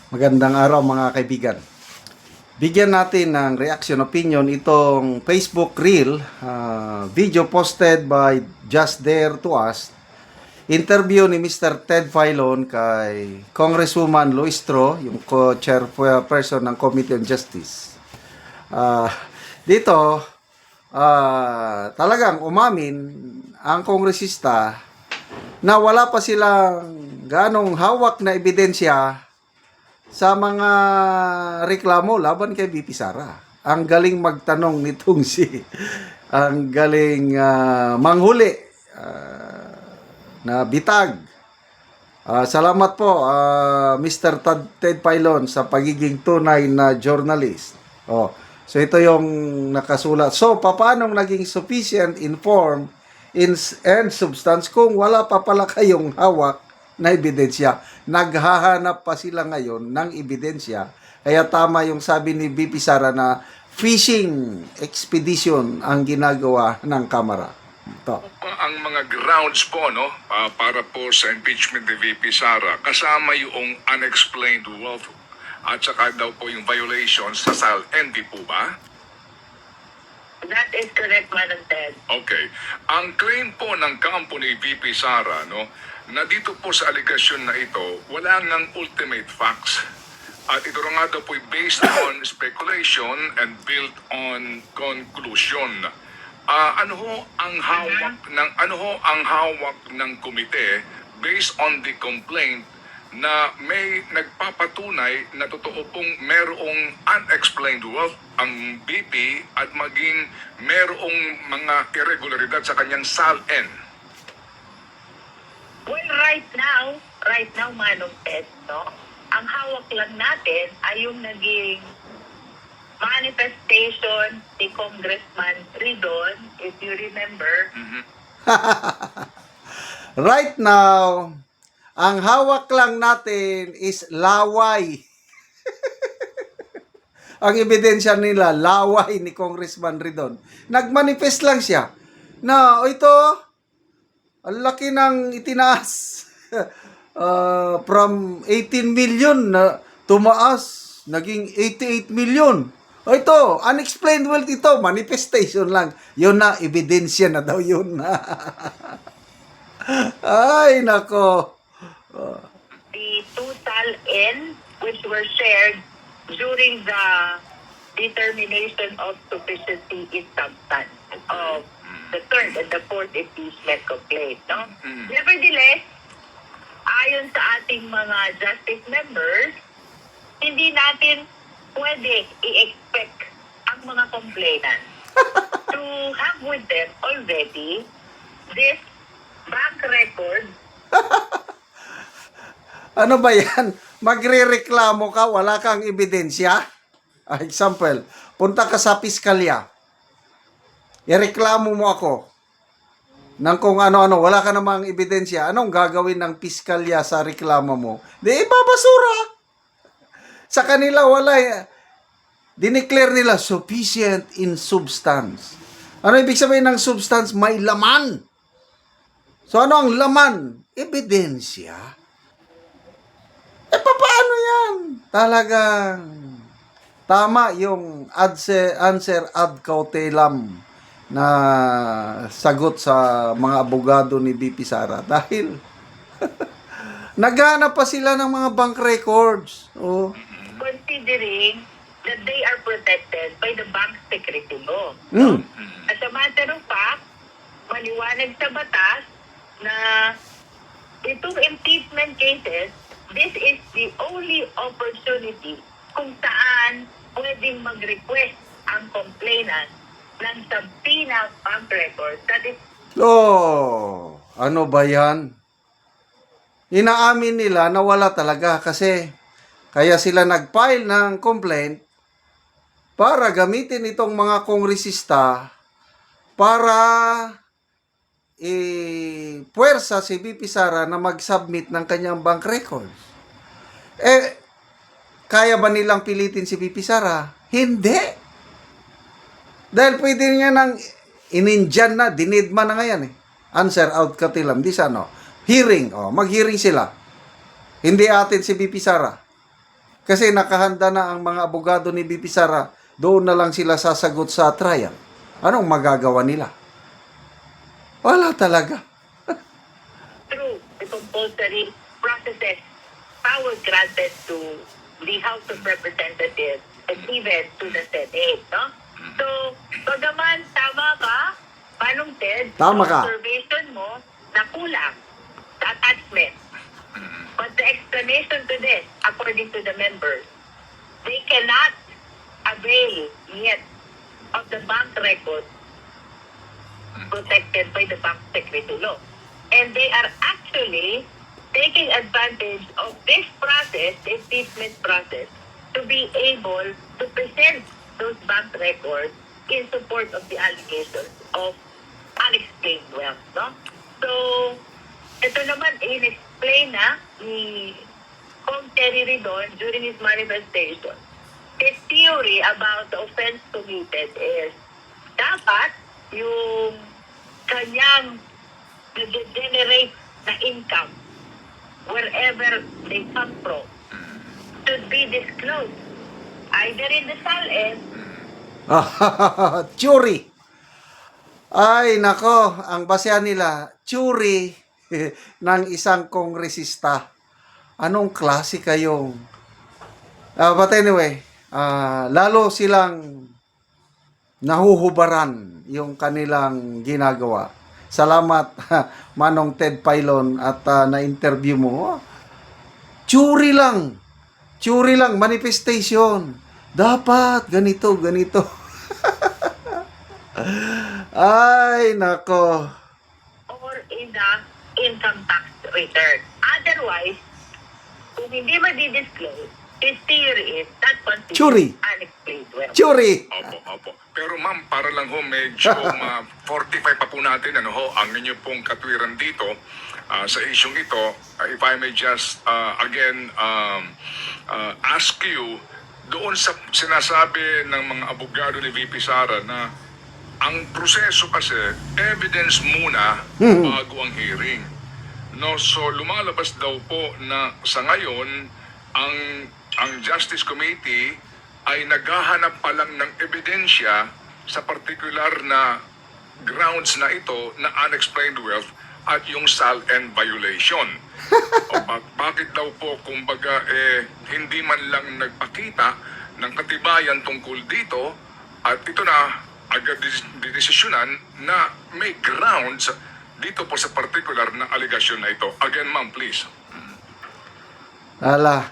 Magandang araw mga kaibigan. Bigyan natin ng reaction opinion itong Facebook Reel, video posted by Just There to Us. Interview ni Mr. Ted Filon kay Congresswoman Luistro, yung co-chairperson ng Committee on Justice. Dito, talagang umamin ang kongresista na wala pa silang ganong hawak na ebidensya sa mga reklamo laban kay VP Sara. Ang galing magtanong nitong ang galing manghuli na bitag. Salamat po Mr. Ted Filon sa pagiging tunay na journalist. So ito yung nakasulat. So paano naging sufficient, informed, and substance kung wala pa pala kayong hawak na ebidensya? Naghahanap pa sila ngayon ng ebidensya. Kaya tama yung sabi ni VP Sara na fishing expedition ang ginagawa ng Kamara. Ito. Ang mga grounds po para po sa impeachment ni VP Sara, kasama yung unexplained wealth at saka daw po yung violations sa SAL-NV po ba? That is correct, Madam Ted. Okay. Ang claim po ng kampo ni VP Sara, na dito po sa aligasyon na ito, wala ngang ultimate facts. At ito nga daw po based on speculation and built on conclusion. Ano ho ang hawak ng komite based on the complaint na may nagpapatunay na totoo pong merong unexplained wealth ang BP at maging merong mga irregularidad sa kanyang SAL-N? Well, right now, Manong Ted, ang hawak lang natin ay yung naging manifestation ni Congressman Ridon, if you remember. Right now, ang hawak lang natin is laway. Ang ebidensya nila, laway ni Congressman Ridon. Nagmanifest lang siya na ito, ang laki ng itinaas. From 18 million na tumaas, naging 88 million. Ito, unexplained wealth ito, manifestation lang. Yun na, ebidensya na daw yun. Ay, nako. The two SAL-N which were shared during the determination of sufficiency in substance of the third and the fourth impeachment complaint. Nevertheless, ayon sa ating mga justice members, hindi natin pwede i-expect ang mga complainants to have with them already this bank record. Ano ba yan? Magre-reklamo ka, wala kang ebidensya? Example, punta ka sa piskalya. Ireklamo mo ako ng kung ano-ano, wala ka namang ebidensya. Anong gagawin ng piskalya sa reklamo mo? Di ibabasura. Sa kanila wala. Dineclare nila sufficient in substance. Ano ibig sabihin ng substance? May laman. So ano ang laman? Ebidensya. Paano yan? Talagang tama yung answer ad cautelam na sagot sa mga abogado ni VP Sara. Dahil naghanap pa sila ng mga bank records. Considering that they are protected by the bank secrecy law. As a matter of fact, maliwanag sa batas na itong impeachment cases, this is the only opportunity kung saan pwedeng mag-request ang complainant ng subpoena bank record. That is... Ano ba yan? Inaamin nila na wala talaga kasi kaya sila nag-file ng complaint para gamitin itong mga kongresista para puwersa si VP Sara na mag-submit ng kanyang bank records. Kaya ba nilang pilitin si VP Sara? Hindi. Dahil pwede niya nang inindyan na, dinidma na ngayon Answer out katilam. Di sa hearing. Mag-hearing sila. Hindi atin si VP Sara. Kasi nakahanda na ang mga abogado ni BP Sara, doon na lang sila sasagot sa trial. Anong magagawa nila? Wala talaga. Through the compulsory processes, power granted to the House of Representatives and even to the Senate, no? So, bagaman tama ka, Manong Ted, Tama sa ka. observation mo na kulang sa attachment. But the explanation to this, according to the members, they cannot avail yet of the bank record protected by the bank secrecy law. And they are actually taking advantage of this process, the impeachment process, to be able to present those bank records in support of the allegations of unexplained wealth. No? So, ito naman, in-explain na ni Kong Terry Ridon during his manifestation. His theory about the offense committed is dapat yung kanyang nag-generate na income wherever they come from should be disclosed either in the SALN. Churi. Ay, nako, ang basehan nila, churi ng isang kongresista. Anong klase kayong... but anyway, lalo silang nahuhubaran yung kanilang ginagawa. Salamat, Manong Ted Pailon, at na-interview mo. Churi lang, manifestation. Dapat, ganito. Ay, nako. Or in the income tax return. Otherwise, kung hindi ma-disclose, his theory is that Churi. constitutes unexplained wealth. Churi. Opo. Pero ma'am, para lang ho medyo ma-fortify pa po natin ang inyo pong katwiran dito sa isyong ito. If I may just again ask you, doon sa sinasabi ng mga abogado ni VP Sara na ang proseso kasi evidence muna bago ang hearing. No, so lumalabas daw po na sa ngayon ang Justice Committee ay naghahanap pa lang ng ebidensya sa particular na grounds na ito na unexplained wealth at yung SALN violation. Bakit daw po kumbaga hindi man lang nagpakita ng katibayan tungkol dito at ito na agad didesisyonan na may grounds dito po sa particular na allegation na ito. Again, ma'am, please. Ala,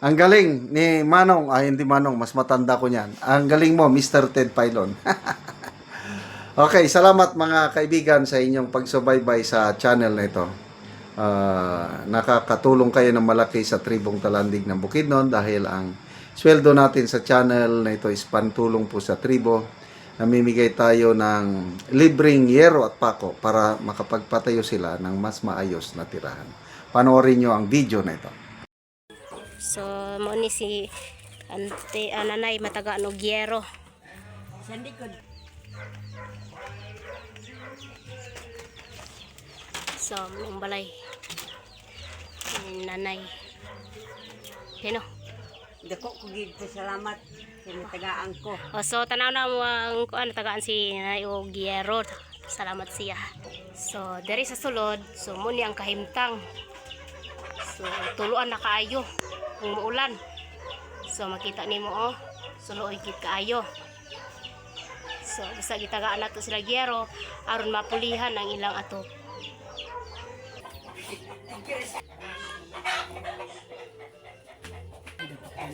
ang galing ni Manong, hindi Manong, mas matanda ko niyan. Ang galing mo, Mr. Ted Pailon. Okay, salamat mga kaibigan sa inyong pagsubaybay sa channel na ito. Nakakatulong kayo ng malaki sa Tribong Talandig ng Bukidnon dahil ang sweldo natin sa channel na ito is pantulong po sa tribo. Namimigay tayo ng libreng yero at pako para makapagpatayo sila ng mas maayos na tirahan. Panoorin nyo ang video na ito. So, mo ni si nanay mataga no gyero. Sa likod. So, mong balay. Nanay. Hino. Dako ko gid salamat kinatagaan ko. So, tanaw na mo ang kuan tagaan si nanay o gyero. Salamat siya. So, diri sa sulod, so mo ni ang kahimtang. So, tuluan na kaayo kung muulan. So, makita nimo suluoy gid kaayo. So, basta gitagaan nato sila gyero aron mapulihan ang ilang ato.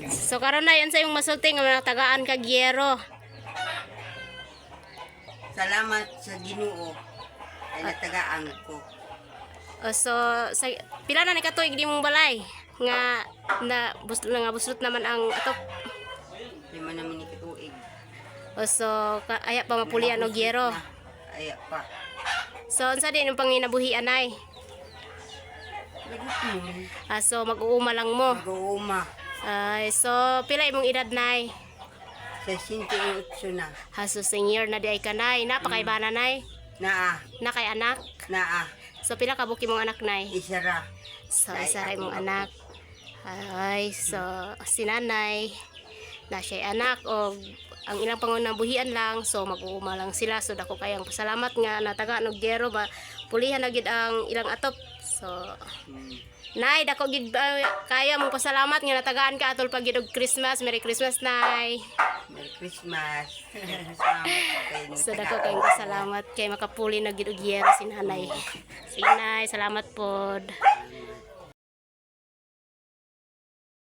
So karon na yan sa yung masulting nga tagaan ka gyero. Salamat sa Ginoo ay natagaan ko. So sa pila na ni katuig di mong balay nga nga buslot naman ang atok. Lima naman ni katuig. So aya pa mapulian og gyero. Aya pa. So unsa din yung panginabuhi anay? So mag-uuma lang mo. Mag-uuma. So pila imong edad nay? Sa 58 na. So senior na di ay kanay. Napakay ba nanay? Naa. Na kay anak? Naa. So pila ka buki mong anak nay? Isa ra. So isa ra imong anak. Ay, so si nanay na siya anak o ang ilang pangunabuhian lang, so mag-uuma lang sila, so dako kayang pasalamat nga nataga og giyero ba pulihan na gid ang ilang atop. So nay, dako gid kaya mong pasalamat nga natagaan ka atol pag gid og Christmas. Merry Christmas, nay. Merry Christmas. Salamat kayo. So dako kayong pasalamat kay makapuli na gid og giyero si nanay. Sige nay, salamat pod.